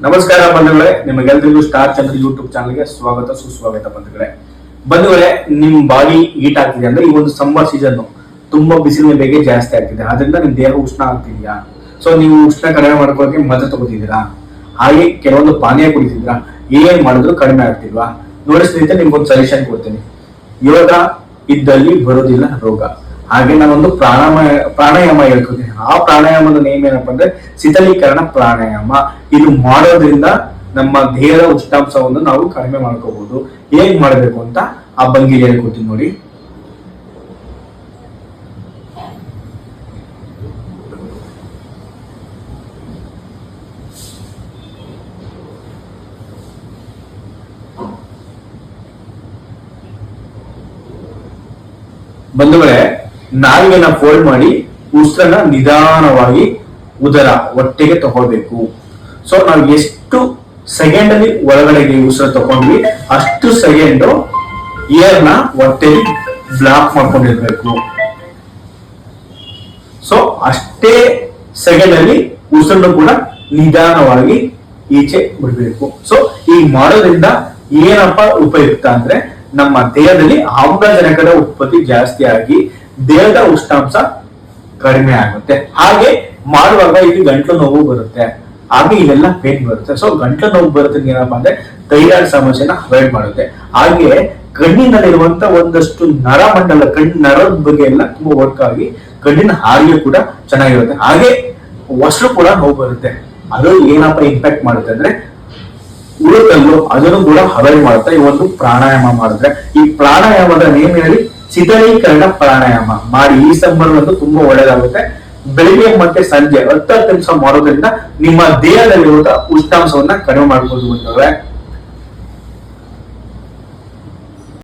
ನಮಸ್ಕಾರ ಬಂಧುಗಳೇ, ನಿಮಗೆಲ್ಲರಿಗೂ ಸ್ಟಾರ್ ಚಂದ್ರ ಯೂಟ್ಯೂಬ್ ಚಾನಲ್ಗೆ ಸ್ವಾಗತ ಸುಸ್ವಾಗತ ಬಂಧುಗಳೇ, ನಿಮ್ ಬಾಡಿ ಹೀಟ್ ಆಗ್ತಿದೆ ಅಂದ್ರೆ ಈ ಒಂದು ಸಮ್ಮರ್ ಸೀಸನ್ ತುಂಬಾ ಬಿಸಿಲಿನ ಬೇಗೆ ಜಾಸ್ತಿ ಆಗ್ತಿದೆ. ಆದ್ರಿಂದ ನಿಮ್ ದೇಹ ಉಷ್ಣ ಆಗ್ತಿದ್ಯಾ? ಸೊ ನೀವು ಉಷ್ಣ ಕಡಿಮೆ ಮಾಡ್ಕೊಳ್ಳೋಕೆ ಮದ್ದು ತಗೋತಿದ್ದೀರಾ, ಹಾಗೆ ಕೆಲವೊಂದು ಪಾನೀಯ ಕುಡಿತಿದ್ದೀರಾ, ಏನ್ ಮಾಡಿದ್ರು ಕಡಿಮೆ ಆಗ್ತಿಲ್ವಾ? ನೋಡಿ ಸ್ನೇಹಿತರೆ, ನಿಮ್ಗೊಂದು ಸಜೆಷನ್ ಕೊಡ್ತೀನಿ. ಯೋಗ ಇದ್ದಲ್ಲಿ ಬರೋದಿಲ್ಲ ರೋಗ. ಹಾಗೆ ನಾನೊಂದು ಪ್ರಾಣಾಯಾಮ ಹೇಳ್ಕೊತೀನಿ. ಆ ಪ್ರಾಣಾಯಾಮದ ನೇಮ್ ಏನಪ್ಪಾ ಅಂದ್ರೆ ಶೀತಲೀಕರಣ ಪ್ರಾಣಾಯಾಮ. ಇದು ಮಾಡೋದ್ರಿಂದ ನಮ್ಮ ದೇಹದ ಉಷ್ಣಾಂಶವನ್ನು ನಾವು ಕಡಿಮೆ ಮಾಡ್ಕೋಬಹುದು. ಹೇಗ್ ಮಾಡಬೇಕು ಅಂತ ಆ ಭಂಗಿ ಹೇಳ್ಕೊತೀನಿ ನೋಡಿ. ಬಂಧುಗಳೇ, ನಾಲಿಗೆನ ಫೋಲ್ಡ್ ಮಾಡಿ ಉಸಿರನ್ನ ನಿಧಾನವಾಗಿ ಉದರ ಹೊಟ್ಟೆಗೆ ತಗೊಳ್ಬೇಕು. ಸೊ ನಾವು ಎಷ್ಟು ಸೆಕೆಂಡ್ ಅಲ್ಲಿ ಒಳಗಡೆಗೆ ಉಸಿರು ತಗೊಂಡ್ವಿ ಅಷ್ಟು ಸೆಕೆಂಡ್ ಏರ್ ನ ಹೊಟ್ಟೆಲಿ ಬ್ಲಾಕ್ ಮಾಡ್ಕೊಂಡಿರ್ಬೇಕು. ಸೊ ಅಷ್ಟೇ ಸೆಕೆಂಡ್ ಅಲ್ಲಿ ಉಸಿರನ್ನು ಕೂಡ ನಿಧಾನವಾಗಿ ಈಚೆ ಬಿಡ್ಬೇಕು. ಸೊ ಈ ಮಾಡೋದ್ರಿಂದ ಏನಪ್ಪ ಉಪಯುಕ್ತ ಅಂದ್ರೆ ನಮ್ಮ ದೇಹದಲ್ಲಿ ಆಮ್ಲಜನಕದ ಉತ್ಪತ್ತಿ ಜಾಸ್ತಿ ಆಗಿ ದೇಹದ ಉಷ್ಣಾಂಶ ಕಡಿಮೆ ಆಗುತ್ತೆ. ಹಾಗೆ ಮಾಡುವಾಗ ಇಲ್ಲಿ ಗಂಟ್ಲು ನೋವು ಬರುತ್ತೆ, ಹಾಗೆ ಇಲ್ಲೆಲ್ಲ ಪೇನ್ ಬರುತ್ತೆ. ಸೊ ಗಂಟ್ಲು ನೋವು ಬರುತ್ತೆ ಏನಪ್ಪಾ ಅಂದ್ರೆ ಥೈರಾಯ್ಡ್ ಸಮಸ್ಯೆನ ಅವಾಯ್ಡ್ ಮಾಡುತ್ತೆ. ಹಾಗೆ ಕಣ್ಣಿನಲ್ಲಿರುವಂತ ಒಂದಷ್ಟು ನರಮಂಡಲ, ನರದ ಬಗ್ಗೆ ಎಲ್ಲ ತುಂಬಾ ವರ್ಕ್ ಆಗಿ ಕಣ್ಣಿನ ಆರೋಗ್ಯ ಕೂಡ ಚೆನ್ನಾಗಿರುತ್ತೆ. ಹಾಗೆ ಹೊಸರು ಕೂಡ ನೋವು ಬರುತ್ತೆ. ಅದು ಏನಪ್ಪ ಇಂಪ್ಯಾಕ್ಟ್ ಮಾಡುತ್ತೆ ಅಂದ್ರೆ ಉಳಿದಲ್ಲೂ ಅದನ್ನು ಕೂಡ ಅವಾಯ್ಡ್ ಮಾಡುತ್ತೆ ಈ ಒಂದು ಪ್ರಾಣಾಯಾಮ ಮಾಡಿದ್ರೆ. ಈ ಪ್ರಾಣಾಯಾಮದ ನೇಮ್ ಹೇಳಿ ಶೀತಲೀಕರಣ ಪ್ರಾಣಾಯಾಮ ಮಾಡಿ. ಈ ಸಮ್ಮರ್ ಒಂದು ತುಂಬಾ ಒಳ್ಳೇದಾಗುತ್ತೆ. ಬೆಳಿಗ್ಗೆ ಮತ್ತೆ ಸಂಜೆ 10 ನಿಮಿಷ ಮಾಡೋದ್ರಿಂದ ನಿಮ್ಮ ದೇಹದಲ್ಲಿರುವ ಉಷ್ಣಾಂಶವನ್ನ ಕಡಿಮೆ ಮಾಡ್ಬೋದು.